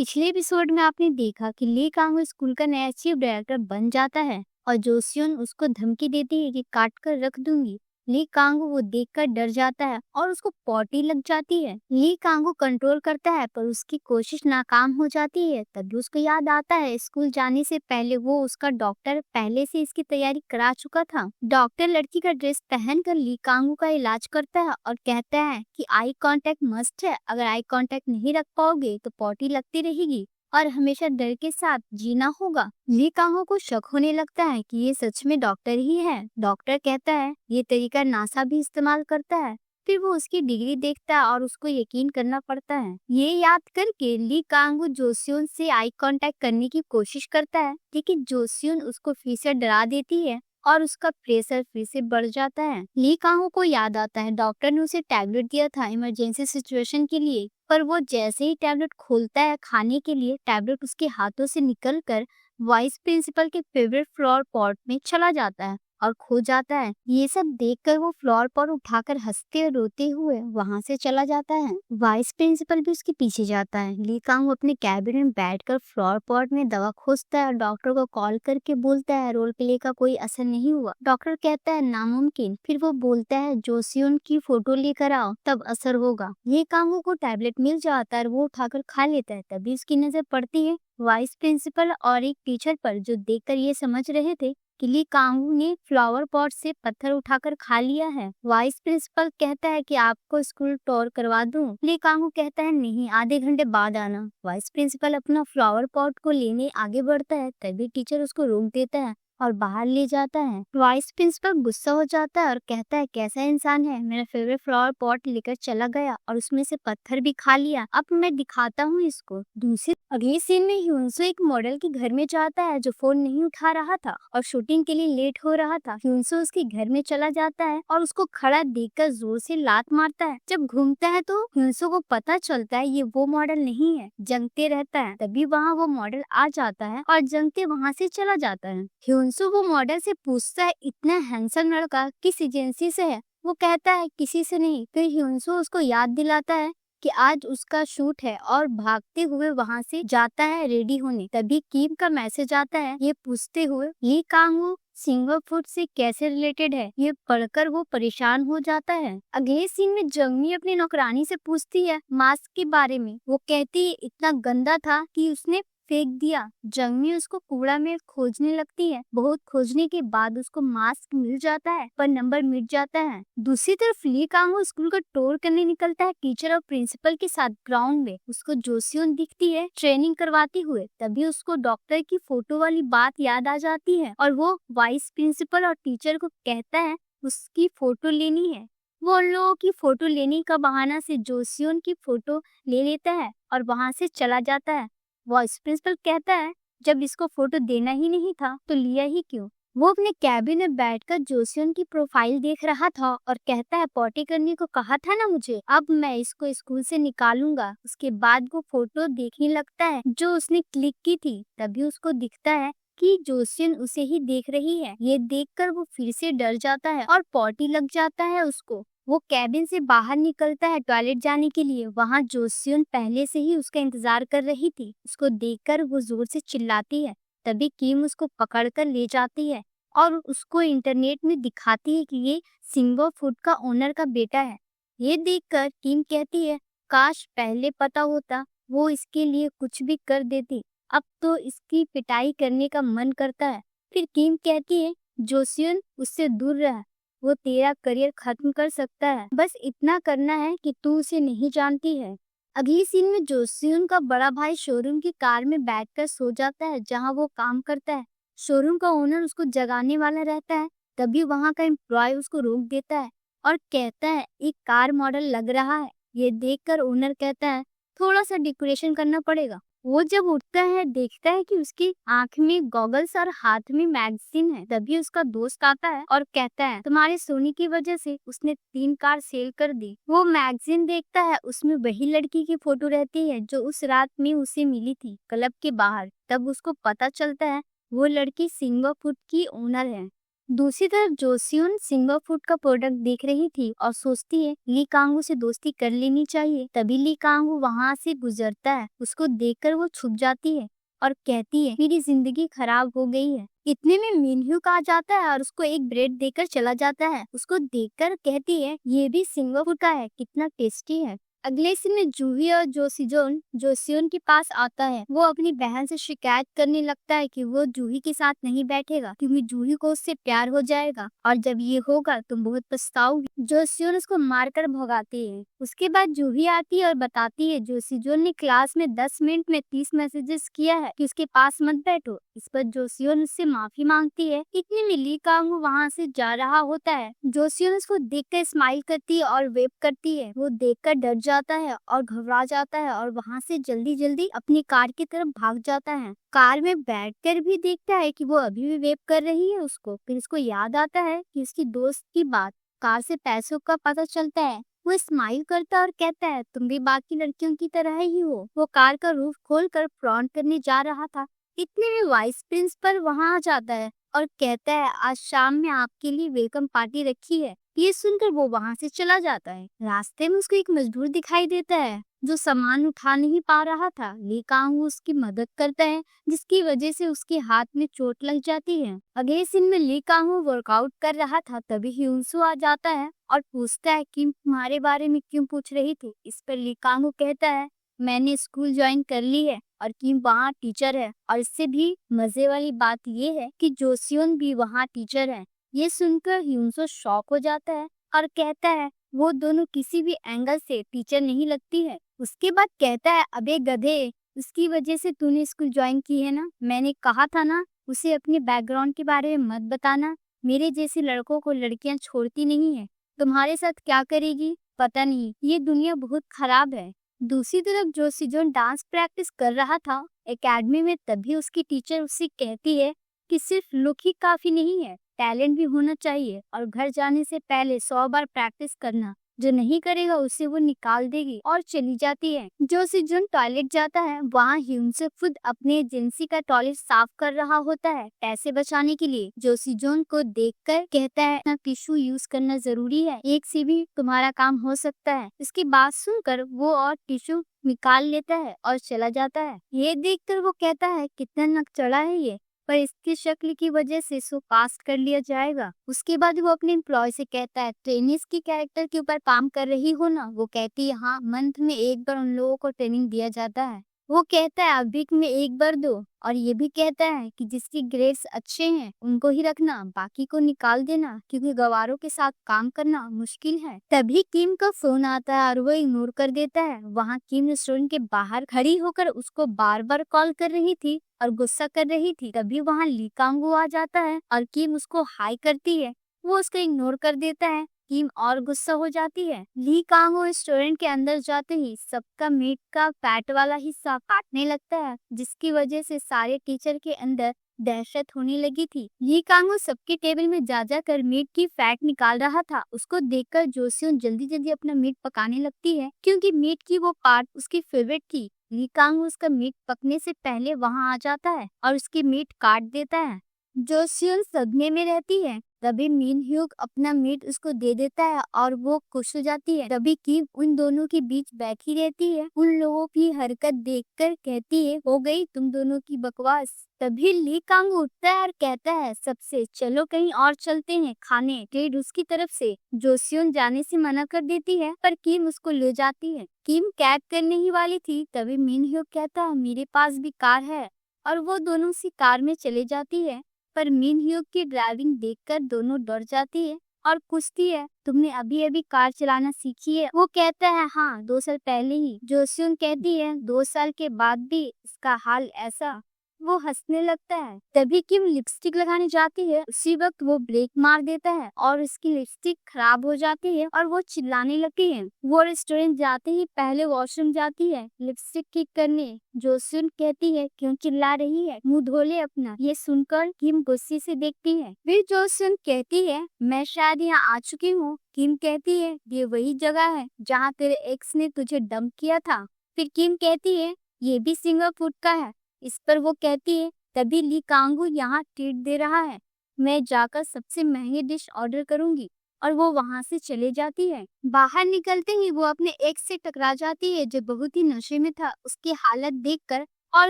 पिछले एपिसोड में आपने देखा कि ली कांग स्कूल का नया चीफ डायरेक्टर बन जाता है और जोसियन उसको धमकी देती है कि काट कर रख दूंगी। ली कांग वो देखकर डर जाता है और उसको पॉटी लग जाती है। ली कांग कंट्रोल करता है पर उसकी कोशिश नाकाम हो जाती है। तभी उसको याद आता है स्कूल जाने से पहले वो उसका डॉक्टर पहले से इसकी तैयारी करा चुका था। डॉक्टर लड़की का ड्रेस पहनकर ली कांग का इलाज करता है और कहता है कि आई कांटेक्ट मस्ट है। अगर आई कांटेक्ट नहीं रख पाओगे तो पॉटी लगती रहेगी और हमेशा डर के साथ जीना होगा। ली कांगो को शक होने लगता है कि ये सच में डॉक्टर ही है। डॉक्टर कहता है ये तरीका नासा भी इस्तेमाल करता है। फिर वो उसकी डिग्री देखता है और उसको यकीन करना पड़ता है। ये याद करके ली कांगो जोसियन से आई कांटेक्ट करने की कोशिश करता है, लेकिन जोसियन उसको फिर से डरा देती है और उसका प्रेशर फिर से बढ़ जाता है। ली कांगो को याद आता है डॉक्टर ने उसे टैबलेट दिया था इमरजेंसी सिचुएशन के लिए, पर वो जैसे ही टैबलेट खोलता है खाने के लिए, टैबलेट उसके हाथों से निकलकर वाइस प्रिंसिपल के फेवरेट फ्लावर पॉट में चला जाता है और खो जाता है। ये सब देखकर वो फ्लावर पॉट उठाकर हंसते और रोते हुए वहां से चला जाता है। वाइस प्रिंसिपल भी उसके पीछे जाता है। ली कांग अपने कैबिन में बैठकर फ्लावर पॉट में दवा खोजता है और डॉक्टर को कॉल करके बोलता है रोल प्ले का कोई असर नहीं हुआ। डॉक्टर कहता है नामुमकिन। फिर वो बोलता है जोसियन की फोटो लेकर आओ तब असर होगा। ली कांग को टैबलेट मिल जाता है, वो उठाकर खा लेता है। तभी उसकी नजर पड़ती है वाइस प्रिंसिपल और एक टीचर पर, जो देखकर ये समझ रहे थे कि ली कांगू ने फ्लावर पॉट से पत्थर उठाकर खा लिया है। वाइस प्रिंसिपल कहता है कि आपको स्कूल टूर करवा दूं। ली कांगू कहता है नहीं, आधे घंटे बाद आना। वाइस प्रिंसिपल अपना फ्लावर पॉट को लेने आगे बढ़ता है, तभी टीचर उसको रोक देता है और बाहर ले जाता है। वाइस प्रिंसिपल गुस्सा हो जाता है और कहता है कैसा इंसान है, मेरा फेवरेट फ्लावर पॉट लेकर चला गया और उसमें से पत्थर भी खा लिया। अब मैं दिखाता हूँ इसको। दूसरी अगले सीन में ह्यूनसो एक मॉडल के घर में जाता है जो फोन नहीं उठा रहा था और शूटिंग के लिए लेट हो रहा था। ह्यूनसो उसके घर में चला जाता है और उसको खड़ा देखकर जोर से लात मारता है। जब घूमता है तो ह्यूनसो को पता चलता है ये वो मॉडल नहीं है, जंगते रहता है। तभी वहाँ वो मॉडल आ जाता है और जंगते वहाँ से चला जाता है। ह्यूनसो वो मॉडल से पूछता है इतना हैंडसम लड़का किस एजेंसी से है। वो कहता है किसी से नहीं। फिर ह्यूनसो उसको याद दिलाता है कि आज उसका शूट है और भागते हुए वहां से जाता है रेडी होने। तभी किम का मैसेज आता है ये पूछते हुए ली कांगू सिंगर फूड से कैसे रिलेटेड है। ये पढ़कर वो परेशान हो जाता है। अगले सीन में जंगमी अपनी नौकरानी से पूछती है मास्क के बारे में। वो कहती है इतना गंदा था कि उसने फेंक दिया। जंगमी उसको कूड़ा में खोजने लगती है। बहुत खोजने के बाद उसको मास्क मिल जाता है पर नंबर मिट जाता है। दूसरी तरफ ली कांगो स्कूल का टूर करने निकलता है टीचर और प्रिंसिपल के साथ। ग्राउंड में उसको जोसियन दिखती है ट्रेनिंग करवाती हुए। तभी उसको डॉक्टर की फोटो वाली बात याद आ जाती है और वो वाइस प्रिंसिपल और टीचर को कहता है उसकी फोटो लेनी है। वो उन लोगों की फोटो लेने का बहाना से जोसियन की फोटो ले लेता है और वहाँ से चला जाता है। वाइस प्रिंसिपल कहता है जब इसको फोटो देना ही नहीं था तो लिया ही क्यों। वो अपने कैबिन में बैठकर जोसियन की प्रोफाइल देख रहा था और कहता है पॉटी करने को कहा था ना मुझे, अब मैं इसको स्कूल से निकालूंगा। उसके बाद वो फोटो देखने लगता है जो उसने क्लिक की थी। तभी उसको दिखता है कि जोसियन उसे ही देख रही है। ये देखकर वो फिर से डर जाता है और पॉटी लग जाता है उसको। वो कैबिन से बाहर निकलता है टॉयलेट जाने के लिए। वहाँ जोसियन पहले से ही उसका इंतजार कर रही थी। उसको देखकर वो जोर से चिल्लाती है। तभी किम उसको पकड़कर ले जाती है और उसको इंटरनेट में दिखाती है कि ये सिंगो फूड का ओनर का बेटा है। ये देखकर किम कहती है काश पहले पता होता, वो इसके लिए कुछ भी कर देती। अब तो इसकी पिटाई करने का मन करता है। फिर किम कहती है जोसियन उससे दूर रह, वो तेरा करियर खत्म कर सकता है। बस इतना करना है कि तू उसे नहीं जानती है। अगली सीन में जोसियन का बड़ा भाई शोरूम की कार में बैठकर सो जाता है जहां वो काम करता है। शोरूम का ओनर उसको जगाने वाला रहता है। तभी वहां का एम्प्लॉय उसको रोक देता है और कहता है एक कार मॉडल लग रहा है। ये देखकर ओनर कहता है थोड़ा सा डेकोरेशन करना पड़ेगा। वो जब उठता है देखता है कि उसकी आंख में गॉगल्स और हाथ में मैगजीन है। तभी उसका दोस्त आता है और कहता है तुम्हारे सोने की वजह से उसने 3 कार सेल कर दी। वो मैगजीन देखता है, उसमें वही लड़की की फोटो रहती है जो उस रात में उसे मिली थी क्लब के बाहर। तब उसको पता चलता है वो लड़की सिंगो फूड की ओनर है। दूसरी तरफ जोसियोन सिंगर फूड का प्रोडक्ट देख रही थी और सोचती है ली कांगू से दोस्ती कर लेनी चाहिए। तभी ली कांगू वहाँ से गुजरता है, उसको देखकर वो छुप जाती है और कहती है मेरी जिंदगी खराब हो गई है। इतने में मिनह्यूक आ जाता है और उसको एक ब्रेड देकर चला जाता है। उसको देखकर कहती है ये भी सिंगर फूड का है, कितना टेस्टी है। अगले सीन में जूही और जोसिजोन जोसियोन के पास आता है। वो अपनी बहन से शिकायत करने लगता है कि वो जूही के साथ नहीं बैठेगा क्योंकि जूही को उससे प्यार हो जाएगा और जब ये होगा तुम बहुत पछताओगी। जोसियोन उसको मारकर भगाती है। उसके बाद जूही आती है और बताती है जोसिजोन ने क्लास में 10 मिनट में 30 मैसेजेस किया है कि उसके पास मत बैठो। इस पर जोसियोन उससे माफी मांगती है। इतने में ली कांगू वहाँ से जा रहा होता है। जोसियोन उसको देखकर स्माइल करती है और वेव करती है। वो देखकर डर जाता है और घबरा जाता है और वहाँ से जल्दी जल्दी अपनी कार की तरफ भाग जाता है। कार में बैठकर भी देखता है कि वो अभी भी वेव कर रही है उसको। फिर उसको याद आता है कि उसकी दोस्त की बात। कार से पैसों का पता चलता है। वो स्माइल करता है और कहता है तुम भी बाकी लड़कियों की तरह ही हो। वो कार का रूफ खोलकर फ्रॉन्ट करने जा रहा था। इतने में वाइस प्रिंसिपल वहाँ आ जाता है और कहता है आज शाम में आपके लिए वेलकम पार्टी रखी है। ये सुनकर वो वहाँ से चला जाता है। रास्ते में उसको एक मजदूर दिखाई देता है जो सामान उठा नहीं पा रहा था। ली कांगू उसकी मदद करता है जिसकी वजह से उसके हाथ में चोट लग जाती है। अगले सीन में ली कांगू वर्कआउट कर रहा था तभी ह्यूनसू आ जाता है और पूछता है कि तुम्हारे बारे में क्यों पूछ रही थी। इस पर ली कांगू कहता है मैंने स्कूल ज्वाइन कर ली है और किम वहाँ टीचर है और इससे भी मजे वाली बात ये है कि जोसियोन भी वहाँ टीचर है। ये सुनकर ह्यूनसो शॉक हो जाता है और कहता है वो दोनों किसी भी एंगल से टीचर नहीं लगती है। उसके बाद कहता है अबे गधे, उसकी वजह से तूने स्कूल ज्वाइन की है ना। मैंने कहा था ना उसे अपने बैकग्राउंड के बारे में मत बताना। मेरे जैसे लड़कों को लड़कियां छोड़ती नहीं है। तुम्हारे साथ क्या करेगी पता नहीं, ये दुनिया बहुत खराब है। दूसरी तरफ जोसिजोन डांस प्रैक्टिस कर रहा था एकेडमी में। तभी उसकी टीचर उससे कहती है कि सिर्फ लुक ही काफी नहीं है, टैलेंट भी होना चाहिए और घर जाने से पहले 100 बार प्रैक्टिस करना। जो नहीं करेगा उसे वो निकाल देगी और चली जाती है। जोसिजोन टॉयलेट जाता है। वहाँ ह्यूनसे खुद अपने एजेंसी का टॉयलेट साफ कर रहा होता है पैसे बचाने के लिए। जोसिजोन को देखकर कहता है ना टिश्यू यूज करना जरूरी है, एक से भी तुम्हारा काम हो सकता है। इसकी बात सुनकर वो और टिश्यू निकाल लेता है और चला जाता है। ये देखकर वो कहता है कितना नकचढ़ा है ये, पर इसकी शक्ल की वजह से इसको पास कर लिया जाएगा। उसके बाद वो अपने एम्प्लॉय से कहता है ट्रेनिंग्स की कैरेक्टर के ऊपर काम कर रही हो ना। वो कहती है हाँ, मंथ में एक बार उन लोगों को ट्रेनिंग दिया जाता है। वो कहता है अब वीक में एक बार दो और ये भी कहता है कि जिसकी ग्रेड्स अच्छे हैं उनको ही रखना, बाकी को निकाल देना क्योंकि गवारों के साथ काम करना मुश्किल है। तभी किम का फोन आता है और वो इग्नोर कर देता है। वहाँ किम रेस्टोरेंट के बाहर खड़ी होकर उसको बार बार कॉल कर रही थी और गुस्सा कर रही थी। तभी वहाँ ली कांगू आ जाता है और किम उसको हाई करती है। वो उसको इग्नोर कर देता है। किम और गुस्सा हो जाती है। ली कांगो रेस्टोरेंट के अंदर जाते ही सबका मीट का फैट वाला हिस्सा काटने लगता है जिसकी वजह से सारे टीचर के अंदर दहशत होने लगी थी। ली कांगो सबके टेबल में जा कर मीट की फैट निकाल रहा था। उसको देखकर जोसियोन जल्दी जल्दी अपना मीट पकाने लगती है क्योंकि मीट की वो पार्ट उसकी फेवरेट थी। ली कांगो उसका मीट पकने से पहले वहाँ आ जाता है और उसकी मीट काट देता है। जोसियोन सदमे में रहती है। तभी मिन ह्यूक अपना मीट उसको दे देता है और वो खुश हो जाती है। तभी किम उन दोनों के बीच बैठी रहती है। उन लोगों की हरकत देखकर कहती है हो गई तुम दोनों की बकवास। तभी ली कांग उठता है और कहता है सबसे चलो कहीं और चलते हैं खाने। ट्रेड उसकी तरफ से जोसियोन जाने से मना कर देती है पर किम उसको ले जाती है। किम कैब करने ही वाली थी तभी मिन ह्यूक कहता है मेरे पास भी कार है और वो दोनों उसी कार में चले जाती है। पर मिन ह्यूक की ड्राइविंग देखकर दोनों डर जाती है और पूछती है तुमने अभी अभी कार चलाना सीखी है। वो कहता है हाँ 2 साल पहले ही। जोसियोन कहती है 2 साल के बाद भी इसका हाल ऐसा। वो हंसने लगता है। तभी किम लिपस्टिक लगाने जाती है। उसी वक्त वो ब्रेक मार देता है और उसकी लिपस्टिक खराब हो जाती है और वो चिल्लाने लगती है। वो रेस्टोरेंट जाते ही पहले वॉशरूम जाती है लिपस्टिक ठीक करने। जोसियोन कहती है क्यों चिल्ला रही है, मुंह धो ले अपना। ये सुनकर किम गुस्से से देखती है। फिर जोसियोन कहती है मैं शायद यहाँ आ चुकी हूँ। किम कहती है ये वही जगह है जहाँ तेरे एक्स ने तुझे डंप किया था। फिर किम कहती है ये भी सिंगापुर का है। इस पर वो कहती है तभी ली कांगू यहाँ ट्रीट दे रहा है। मैं जाकर सबसे महंगी डिश ऑर्डर करूंगी। और वो वहां से चले जाती है। बाहर निकलते ही वो अपने एक्स से टकरा जाती है, जो बहुत ही नशे में था। उसकी हालत देखकर और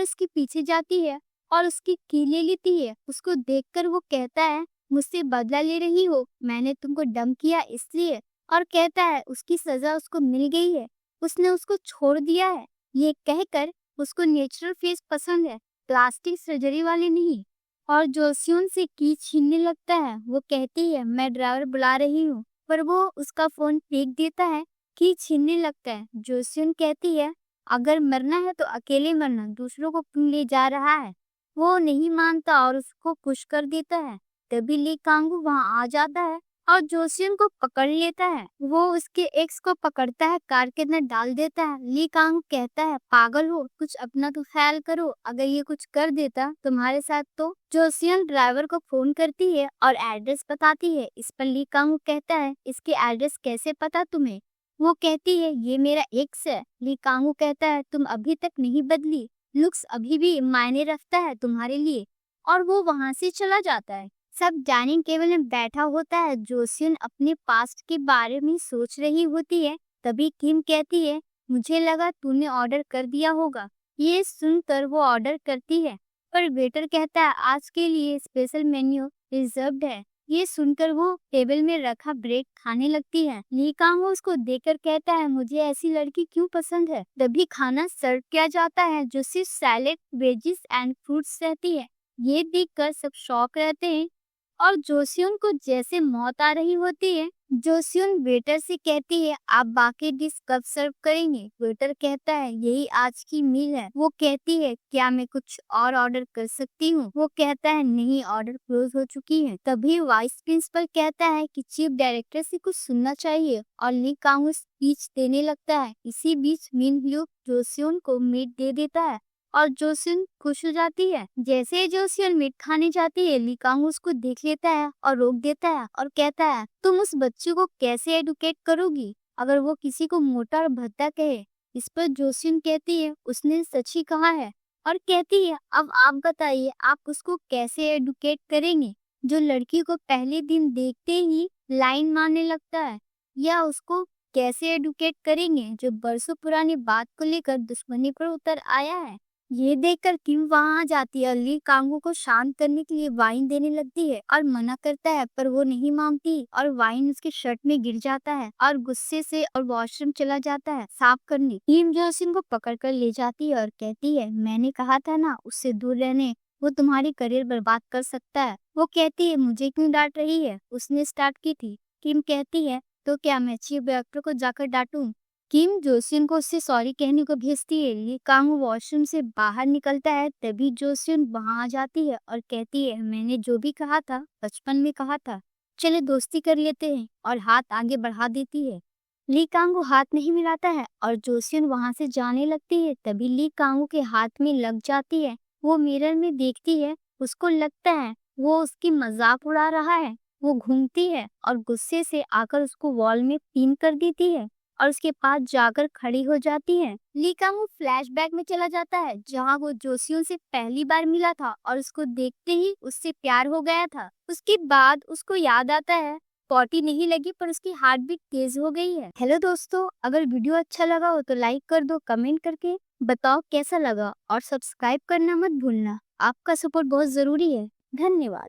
उसके पीछे जाती है और उसकी की ले लेती है। उसको देखकर वो कहता है, मुझसे बदला ले रही हो, मैंने तुमको डंप किया इसलिए। और कहता है उसकी सजा उसको मिल गई है, उसने उसको छोड़ दिया है। ये कहकर उसको नेचुरल फेस पसंद है, प्लास्टिक सर्जरी वाले नहीं। और जोसियन से की छीनने लगता है। वो कहती है, मैं ड्राइवर बुला रही हूँ, पर वो उसका फोन फेंक देता है। की छीनने लगता है। जोसियन कहती है, अगर मरना है तो अकेले मरना, दूसरों को क्यों ले जा रहा है। वो नहीं मानता और उसको पुश कर देता है। तभी ली कांगू वहां आ जाता है और जोसियन को पकड़ लेता है। वो उसके एक्स को पकड़ता है, कार के अंदर डाल देता है। ली कांग कहता है, पागल हो, कुछ अपना तो ख्याल करो, अगर ये कुछ कर देता तुम्हारे साथ तो। जोसियन ड्राइवर को फोन करती है और एड्रेस बताती है। इस पर ली कांग कहता है, इसके एड्रेस कैसे पता तुम्हें। वो कहती है, ये मेरा एक्स है। ली कांग कहता है, तुम अभी तक नहीं बदली, लुक्स अभी भी मायने रखता है तुम्हारे लिए। और वो वहां से चला जाता है। सब डाइनिंग टेबल में बैठा होता है। जोसियन अपने पास्ट के बारे में सोच रही होती है। तभी किम कहती है, मुझे लगा तूने ऑर्डर कर दिया होगा। ये सुनकर वो ऑर्डर करती है, पर वेटर कहता है, आज के लिए स्पेशल मेन्यू रिजर्व्ड है। ये सुनकर वो टेबल में रखा ब्रेड खाने लगती है। ली कांग उसको देखकर कहता है, मुझे ऐसी लड़की क्यों पसंद है। तभी खाना सर्व किया जाता है, जो सिर्फ सैलेड, वेजिस एंड फ्रूट्स रहती है। ये देखकर सब शॉक रहते हैं और जोसियन को जैसे मौत आ रही होती है। जोसियन वेटर से कहती है, आप बाकी डिश कब सर्व करेंगे। वेटर कहता है, यही आज की मील है। वो कहती है, क्या मैं कुछ और ऑर्डर कर सकती हूँ। वो कहता है, नहीं, ऑर्डर क्लोज हो चुकी है। तभी वाइस प्रिंसिपल कहता है कि चीफ डायरेक्टर से कुछ सुनना चाहिए और ली कांग स्पीच देने लगता है। इसी बीच मिन ल्यूक जोसियन को मीट दे देता है और जोसियन खुश हो जाती है। जैसे ही जोसियन मीट खाने जाती है, ली कांग उसको देख लेता है और रोक देता है और कहता है, तुम उस बच्चे को कैसे एडुकेट करोगी अगर वो किसी को मोटा और भद्दा कहे। इस पर जोसियन कहती है, उसने सच ही कहा है। और कहती है, अब आप बताइए, आप उसको कैसे एडुकेट करेंगे, जो लड़की को पहले दिन देखते ही लाइन मारने लगता है। या उसको कैसे एडुकेट करेंगे, जो बरसों पुरानी बात को लेकर दुश्मनी पर उतर आया है। ये देखकर किम वहां आ जाती है और ली कांगू को शांत करने के लिए वाइन देने लगती है और मना करता है, पर वो नहीं मानती और वाइन उसके शर्ट में गिर जाता है और गुस्से से और वॉशरूम चला जाता है साफ करने। किम जोसिन को पकड़ कर ले जाती है और कहती है, मैंने कहा था ना उससे दूर रहने, वो तुम्हारी करियर बर्बाद कर सकता है। वो कहती है, मुझे क्यों डांट रही है, उसने स्टार्ट की थी। किम कहती है, तो क्या मैं चीफ डायरेक्टर को जाकर डांटूं। किम जोसियन को उससे सॉरी कहने को भेजती है। ली कांग वॉशरूम से बाहर निकलता है। तभी जोसियन वहां आ जाती है और कहती है, मैंने जो भी कहा था बचपन में कहा था, चले दोस्ती कर लेते हैं। और हाथ आगे बढ़ा देती है। ली कांगू हाथ नहीं मिलाता है और जोसियन वहां से जाने लगती है। तभी ली कांगू के हाथ में लग जाती है। वो मिरर में देखती है, उसको लगता है वो उसकी मजाक उड़ा रहा है। वो घूमती है और गुस्से से आकर उसको वॉल में पिन कर देती है और उसके पास जाकर खड़ी हो जाती है। ली कांगू फ्लैशबैक में चला जाता है, जहां वो जोसियों से पहली बार मिला था और उसको देखते ही उससे प्यार हो गया था। उसके बाद उसको याद आता है, पॉटी नहीं लगी पर उसकी हार्ट बीट तेज हो गई है। हेलो दोस्तों, अगर वीडियो अच्छा लगा हो तो लाइक कर दो, कमेंट करके बताओ कैसा लगा और सब्सक्राइब करना मत भूलना। आपका सपोर्ट बहुत जरूरी है। धन्यवाद।